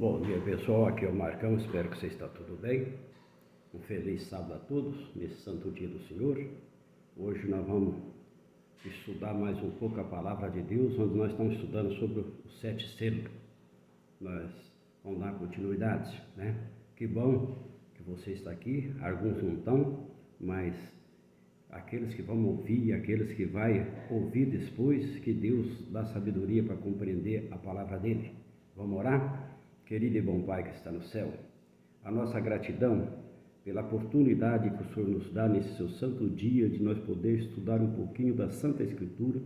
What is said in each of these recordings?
Bom dia pessoal, aqui é o Marcão, espero que você está tudo bem. Um feliz sábado a todos, nesse santo dia do Senhor. Hoje nós vamos estudar mais um pouco a palavra de Deus, onde nós estamos estudando sobre os 7 selos. Nós vamos dar continuidade, né? Que bom que você está aqui, alguns não estão, mas aqueles que vão ouvir, aqueles que vão ouvir depois, que Deus dá sabedoria para compreender a palavra dele. Vamos orar? Querido e bom Pai que está no céu, a nossa gratidão pela oportunidade que o Senhor nos dá nesse seu santo dia de nós poder estudar um pouquinho da Santa Escritura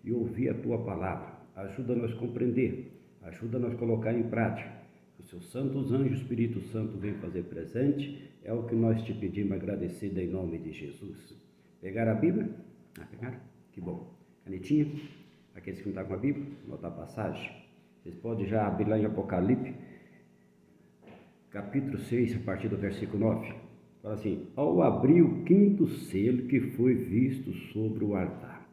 e ouvir a Tua palavra. Ajuda-nos a compreender, ajuda-nos a colocar em prática. Os seus santos anjos, Espírito Santo, vem fazer presente, é o que nós te pedimos agradecido em nome de Jesus. Pegaram a Bíblia? Pegaram? Que bom. Canetinha? Aqueles que não estão com a Bíblia, anotar a passagem. Vocês podem já abrir lá em Apocalipse, capítulo 6, a partir do versículo 9. Fala assim: ao abrir o 5º selo que foi visto sobre o altar.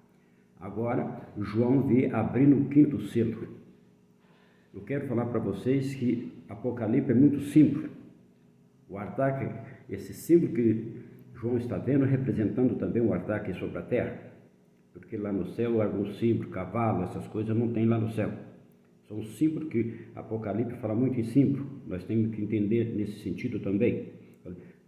Agora, João vê abrindo o 5º selo. Eu quero falar para vocês que Apocalipse é muito simples. O altar, esse símbolo que João está vendo, representando também o altar aqui sobre a terra. Porque lá no céu, alguns símbolos, cavalo, essas coisas não tem lá no céu. São símbolos que Apocalipse fala muito em símbolo. Nós temos que entender nesse sentido também.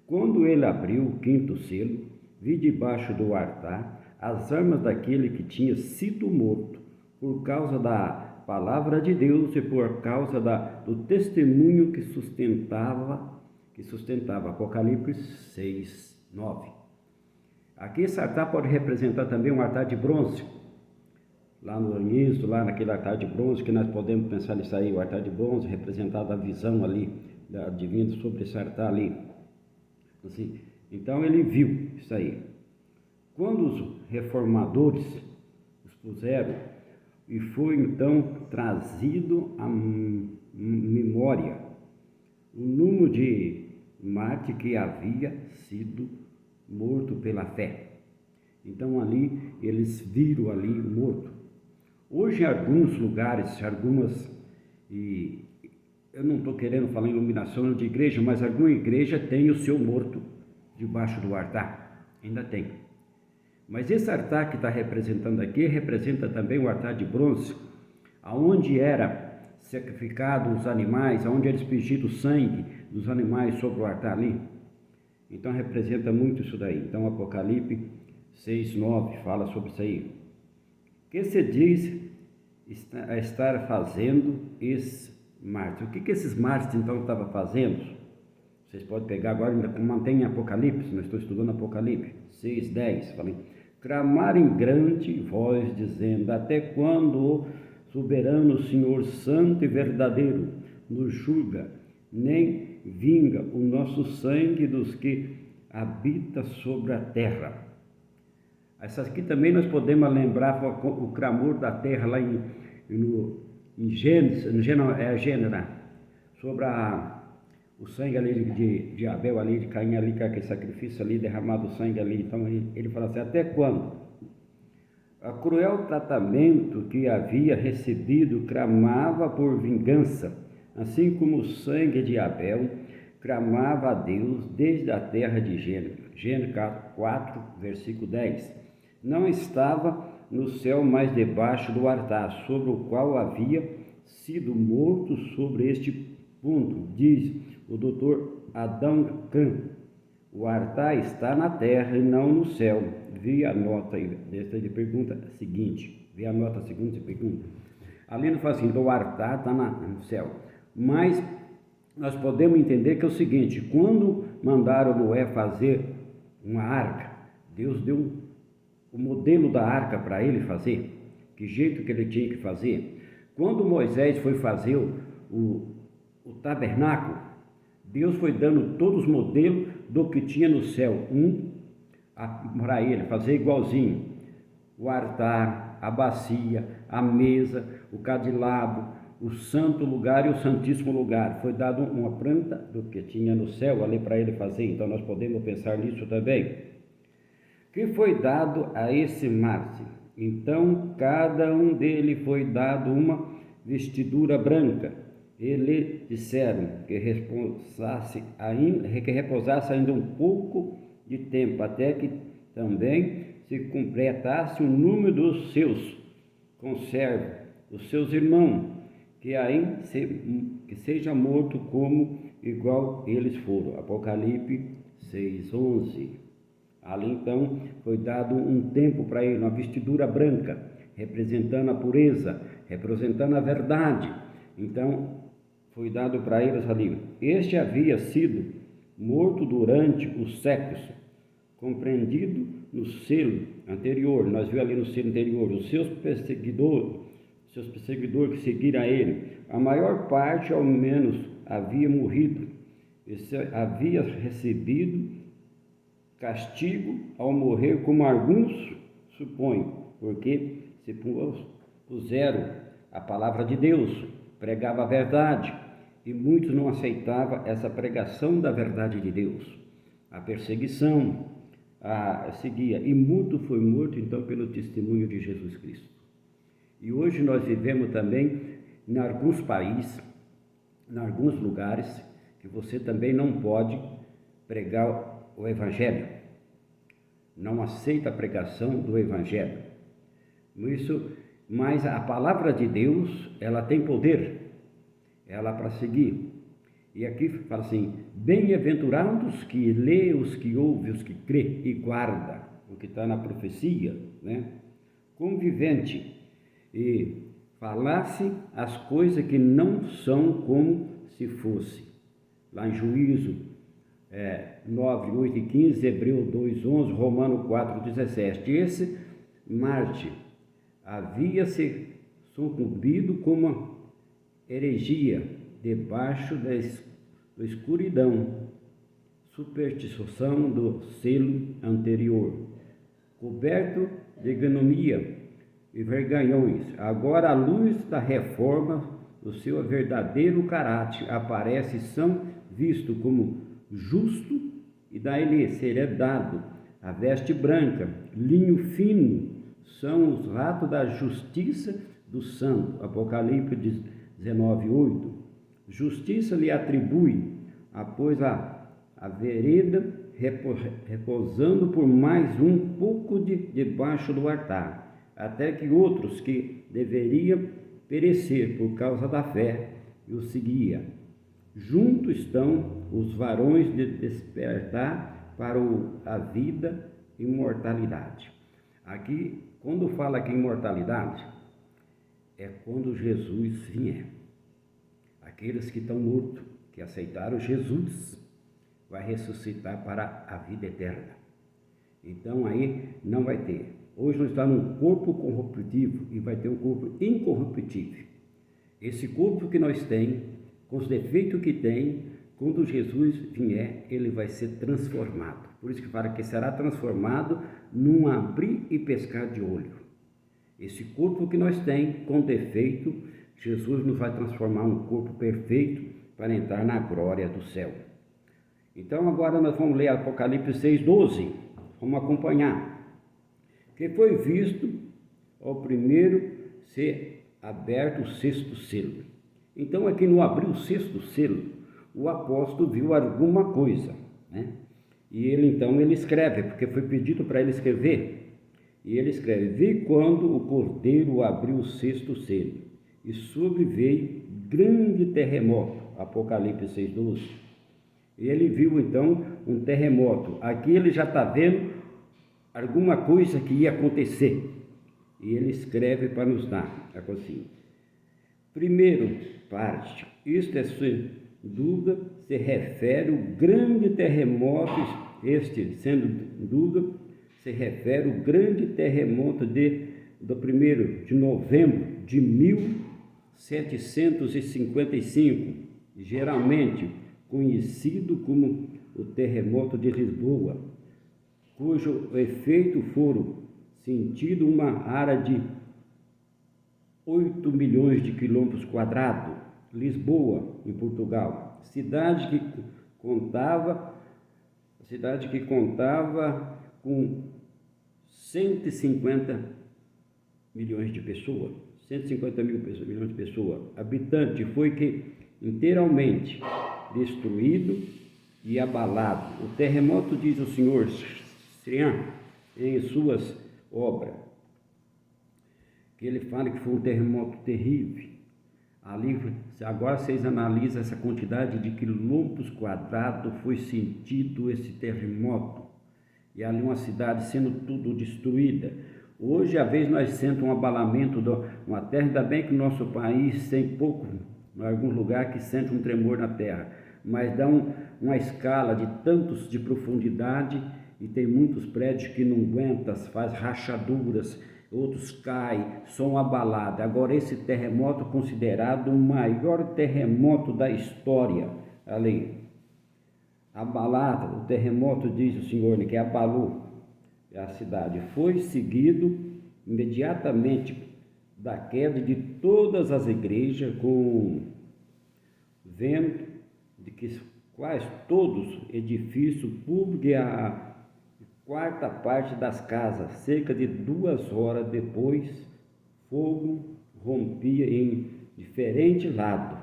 Quando ele abriu o 5º selo, vi debaixo do altar as armas daquele que tinha sido morto por causa da palavra de Deus e por causa do testemunho que sustentava. Apocalipse 6, 9. Aqui esse altar pode representar também um altar de bronze. Lá no início, lá naquele altar de bronze, que nós podemos pensar nisso aí, o altar de bronze representado a visão ali, divina sobre esse altar ali. Assim, então ele viu isso aí. Quando os reformadores os puseram, e foi então trazido à memória o número de mártires que havia sido morto pela fé. Então ali, eles viram ali morto. Hoje, em alguns lugares, e eu não estou querendo falar em iluminação de igreja, mas alguma igreja tem o seu morto debaixo do altar, ainda tem. Mas esse altar que está representando aqui, representa também o altar de bronze, aonde era sacrificado os animais, aonde era expedido o sangue dos animais sobre o altar ali. Então representa muito isso daí. Então Apocalipse 6, 9 fala sobre isso aí. O que se diz estar fazendo esses mártires? O que esses mártires então estavam fazendo? Vocês podem pegar agora, ainda mantém Apocalipse, nós estamos estudando Apocalipse 6, 10. Falei: clamar em grande voz, dizendo: até quando o soberano Senhor santo e verdadeiro nos julga, nem vinga o nosso sangue dos que habitam sobre a terra. Essas aqui também nós podemos lembrar o clamor da terra lá em Gênesis, sobre o sangue ali de Abel, ali de Caim, ali, com aquele sacrifício ali, derramado o sangue ali. Então ele fala assim: até quando? O cruel tratamento que havia recebido clamava por vingança, assim como o sangue de Abel clamava a Deus desde a terra de Gênesis. Gênesis 4, versículo 10. Não estava no céu, mas debaixo do altar, sobre o qual havia sido morto. Sobre este ponto, diz o doutor Adão Kahn: o altar está na terra e não no céu. Vi a nota desta de pergunta seguinte. Vi a nota segunda de pergunta. Ali não fala assim: o altar está no céu. Mas nós podemos entender que é o seguinte: quando mandaram Noé fazer uma arca, Deus deu o modelo da arca para ele fazer, que jeito que ele tinha que fazer. Quando Moisés foi fazer o tabernáculo, Deus foi dando todos os modelos do que tinha no céu, para ele fazer igualzinho: o altar, a bacia, a mesa, o candelabro, o santo lugar e o santíssimo lugar. Foi dado uma planta do que tinha no céu ali para ele fazer. Então nós podemos pensar nisso também. Que foi dado a esse mártir? Então cada um dele foi dado uma vestidura branca, e lhe disseram que repousasse ainda um pouco de tempo, até que também se completasse o número dos seus conservos, os seus irmãos, que seja morto como igual eles foram. Apocalipse 6:11. Ali então foi dado um tempo para ele, uma vestidura branca, representando a pureza, representando a verdade. Então foi dado para eles ali. Este havia sido morto durante os séculos, compreendido no selo anterior. Nós vimos ali no selo anterior, os seus perseguidores que seguiram a ele, a maior parte ao menos havia morrido, havia recebido castigo ao morrer, como alguns supõem, porque se puseram a palavra de Deus, pregava a verdade, e muitos não aceitavam essa pregação da verdade de Deus. A perseguição seguia, e muito foi morto então pelo testemunho de Jesus Cristo. E hoje nós vivemos também em alguns países, em alguns lugares, que você também não pode pregar o Evangelho, não aceita a pregação do Evangelho. Mas a palavra de Deus, ela tem poder, ela para seguir. E aqui fala assim: bem-aventurados que lê, os que ouve, os que crê e guarda, o que está na profecia, né? Convivente, e falasse as coisas que não são como se fosse. Lá em Juízo 9, 8 e 15, Hebreu 2, 11, Romano 4, 17. Esse Marte havia se sucumbido com uma heresia debaixo da escuridão, superstição do selo anterior, coberto de ignomia e vergonhões. Agora a luz da reforma do seu verdadeiro caráter aparece, são visto como justo, e daí será dado a veste branca, linho fino, são os ratos da justiça do santo. Apocalipse 19, 8. Justiça lhe atribui, após a vereda, repousando por mais um pouco debaixo do altar, até que outros que deveriam perecer por causa da fé o seguia. Junto estão os varões de despertar para a vida e imortalidade. Aqui, quando fala aqui imortalidade, é quando Jesus vier. Aqueles que estão mortos, que aceitaram Jesus, vai ressuscitar para a vida eterna. Então aí não vai ter. Hoje nós estamos num corpo corruptível e vai ter um corpo incorruptível. Esse corpo que nós temos, com os defeitos que tem, quando Jesus vier, ele vai ser transformado. Por isso que fala que será transformado num abrir e pescar de olho. Esse corpo que nós temos, com defeito, Jesus nos vai transformar um corpo perfeito para entrar na glória do céu. Então agora nós vamos ler Apocalipse 6:12. Vamos acompanhar. Que foi visto ao primeiro ser aberto o sexto selo. Então aqui no abrir o sexto selo, o apóstolo viu alguma coisa, né? E ele escreve, porque foi pedido para ele escrever. E ele escreve: vi quando o cordeiro abriu o sexto selo, e sobreveio grande terremoto. Apocalipse 6:12. E ele viu então um terremoto. Aqui ele já está vendo alguma coisa que ia acontecer. E ele escreve para nos dar assim. Primeiro parte, isto é sem dúvida, se refere ao grande terremoto, sendo dúvida, se refere ao grande terremoto do 1º de novembro de 1755, geralmente conhecido como o terremoto de Lisboa, cujo efeito foram sentido uma área de 8 milhões de quilômetros quadrados. Lisboa, em Portugal, cidade que contava com 150 milhões de pessoas, 150 milhões de pessoas. Habitante foi que inteiramente destruído e abalado. O terremoto, diz o senhor Srian em suas obras, que ele fala que foi um terremoto terrível. Ali, agora vocês analisam essa quantidade de quilômetros quadrados foi sentido esse terremoto. E ali uma cidade sendo tudo destruída. Hoje, às vezes, nós sentimos um abalamento de uma terra, ainda bem que o nosso país tem pouco, em algum lugar que sente um tremor na terra, mas dá uma escala de tantos de profundidade e tem muitos prédios que não aguentam, faz rachaduras, outros caem, são abalados. Agora, esse terremoto é considerado o maior terremoto da história, ali. Abalado, o terremoto, diz o senhor, que abalou a cidade, foi seguido imediatamente da queda de todas as igrejas, com vento de que quase todos edifícios públicos e a quarta parte das casas, cerca de 2 horas depois, fogo rompia em diferentes lados.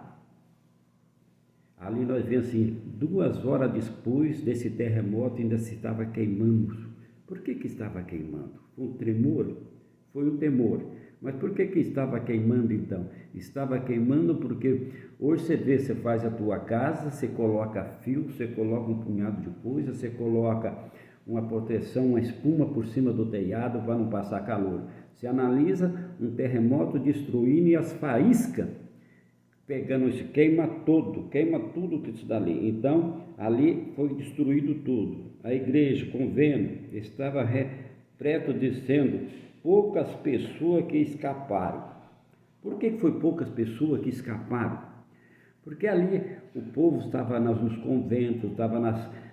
Ali nós vemos assim, 2 horas depois desse terremoto ainda se estava queimando. Por que estava queimando? Foi um tremor? Foi um temor. Mas por que estava queimando então? Estava queimando porque hoje você vê, você faz a tua casa, você coloca fio, você coloca um punhado de coisa, você coloca uma proteção, uma espuma por cima do telhado para não passar calor. Você analisa um terremoto destruindo e as faíscas pegando isso, queima tudo que isso dali. Então, ali foi destruído tudo. A igreja, o convento, estava repleto dizendo, poucas pessoas que escaparam. Por que foi poucas pessoas que escaparam? Porque ali o povo estava nos conventos, estava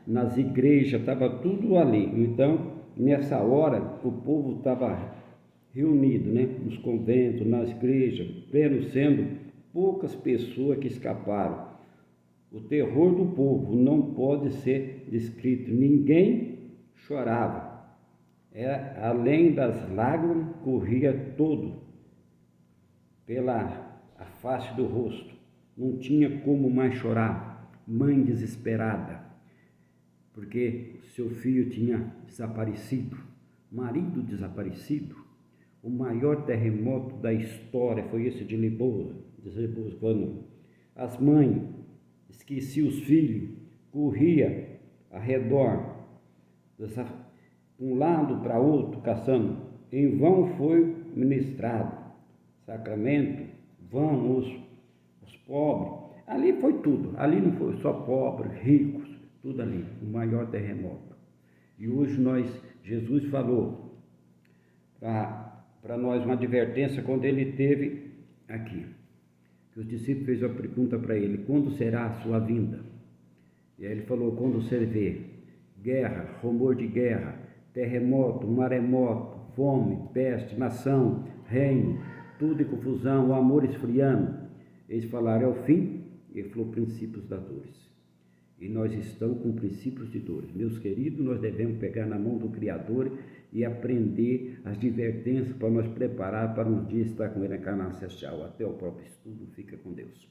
nas igrejas, estava tudo ali. Então, nessa hora, o povo estava reunido, nos conventos, nas igrejas, sendo poucas pessoas que escaparam. O terror do povo não pode ser descrito. Ninguém chorava. Além das lágrimas, corria todo pela a face do rosto. Não tinha como mais chorar. Mãe desesperada, porque seu filho tinha desaparecido, marido desaparecido. O maior terremoto da história foi esse de Lisboa, quando as mães esqueciam os filhos, corria ao redor, de um lado para outro, caçando. Em vão foi ministrado sacramento, vão os pobres. Ali foi tudo, ali não foi só pobres, ricos, tudo ali, o maior terremoto. E hoje Jesus falou para nós uma advertência quando ele teve aqui. Que os discípulos fez a pergunta para ele, quando será a sua vinda? E aí ele falou, quando você vê guerra, rumor de guerra, terremoto, maremoto, fome, peste, nação, reino, tudo em confusão, o amor esfriando. Eles falaram, é o fim? Ele falou, princípios das dores. E nós estamos com princípios de dores. Meus queridos, nós devemos pegar na mão do Criador e aprender as advertências para nos preparar para um dia estar com ele na carne celestial. Até o próprio estudo. Fica com Deus.